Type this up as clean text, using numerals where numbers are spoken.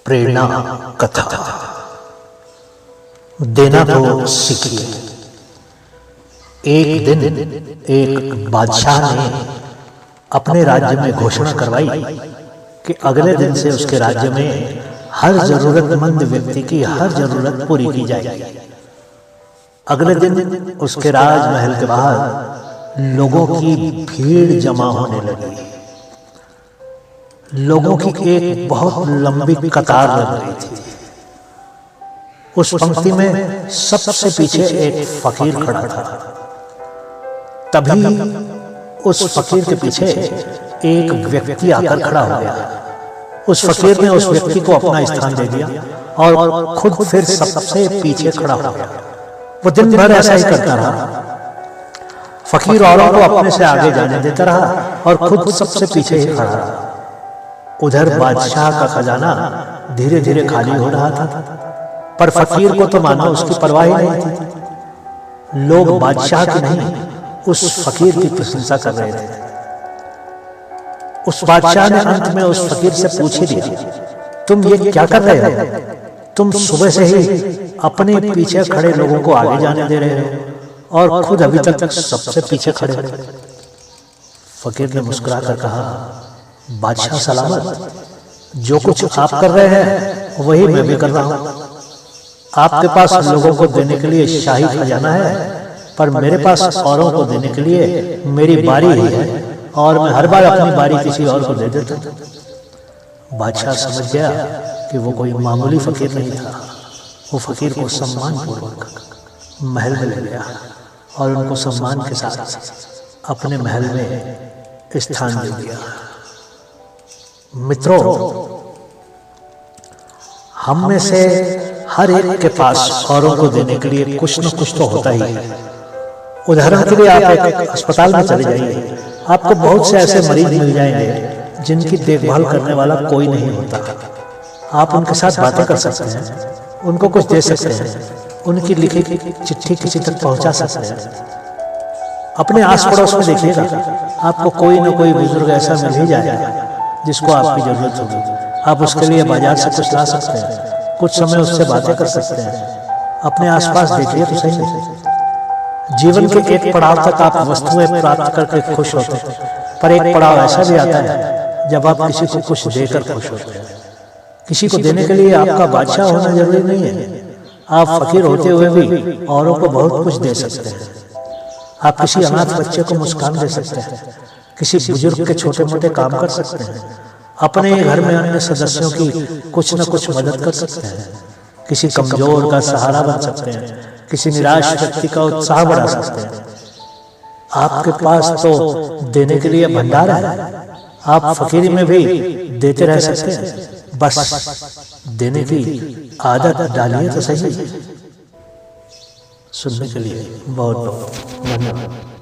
प्रेरणा कथा। देना तो सीखिए। एक दिन एक बादशाह ने अपने राज्य में घोषणा करवाई कि अगले दिन से उसके राज्य में हर जरूरतमंद व्यक्ति की हर जरूरत पूरी की जाएगी। अगले दिन उसके राजमहल के बाहर लोगों की भीड़ जमा होने लगी। लोगों की एक बहुत लंबी कतार लग रही थी। उस पंक्ति में सबसे पीछे एक फकीर खड़ा था। तभी उस फकीर के पीछे एक व्यक्ति आकर खड़ा हो गया। उस फकीर ने उस व्यक्ति को अपना स्थान दे दिया और खुद फिर सबसे पीछे खड़ा हो गया। वो दिन भर ऐसा ही करता रहा। फकीर औरों को अपने से आगे जाने देता रहा और खुद सबसे पीछे ही खड़ा रहा। उधर बादशाह का खजाना धीरे धीरे खाली हो रहा था, पर फकीर को तो मानो उसकी परवाह ही नहीं थी। लोग बादशाह की नहीं, उस फकीर की प्रशंसा कर रहे थे। उस बादशाह ने अंत में उस फकीर से पूछ ही दिया, तुम ये क्या कर रहे हो? तुम सुबह से ही अपने पीछे खड़े लोगों को आगे जाने दे रहे हो और खुद अभी तक सबसे पीछे खड़े हो। फकीर ने मुस्कुराकर कहा, बादशाह सलामत, जो कुछ आप कर रहे हैं वही मैं भी कर रहा हूं। आपके पास लोगों को देने के लिए शाही खजाना है, पर मेरे पास औरों को देने के लिए मेरी बारी ही है और मैं हर बार अपनी बारी किसी और को दे देता हूं। बादशाह समझ गया कि वो कोई मामूली फकीर नहीं था। वो फकीर को सम्मानपूर्वक महल में ले गया और उनको सम्मान के साथ अपने महल में स्थान दे दिया। मित्रों, हम में से हर एक के पास औरों को देने के लिए कुछ न कुछ तो होता ही है। उदाहरण के लिए आप एक अस्पताल में चले जाइए, आपको बहुत से ऐसे मरीज मिल जाएंगे जिनकी देखभाल करने वाला कोई नहीं होता। आप उनके साथ बातें कर सकते हैं, उनको कुछ दे सकते हैं, उनकी लिखी चिट्ठी किसी तक पहुंचा सकते हैं। अपने आस पड़ोस में देखिएगा, आपको कोई न कोई बुजुर्ग ऐसा मिल ही जाएगा जिसको आपकी जरूरत होगी। आप उसके लिए बाजार से कुछ ला सकते हैं, कुछ समय उससे बातें कर सकते हैं। अपने आसपास देखिए तो सही। जीवन के एक पड़ाव तक आप वस्तुएं प्राप्त करके खुश होते हैं, पर एक पड़ाव ऐसा भी आता है जब आप किसी को कुछ देकर खुश होते हैं। किसी को देने के लिए आपका बादशाह होना जरूरी नहीं है। आप फकीर होते हुए भी औरों को बहुत कुछ दे सकते हैं। आप किसी अनाथ बच्चे को मुस्कान दे सकते हैं, किसी बुजुर्ग के छोटे मोटे काम कर सकते हैं, अपने घर में अन्य सदस्यों की कुछ न कुछ मदद कर सकते हैं, किसी कमजोर का सहारा बन सकते हैं, किसी निराश व्यक्ति का उत्साह बढ़ा सकते हैं। आपके पास तो देने के लिए भंडार है। आप फकीरी में भी देते रह सकते हैं, बस देने की आदत डालिए तो सही। सुनने के लिए बहुत बहुत धन्यवाद।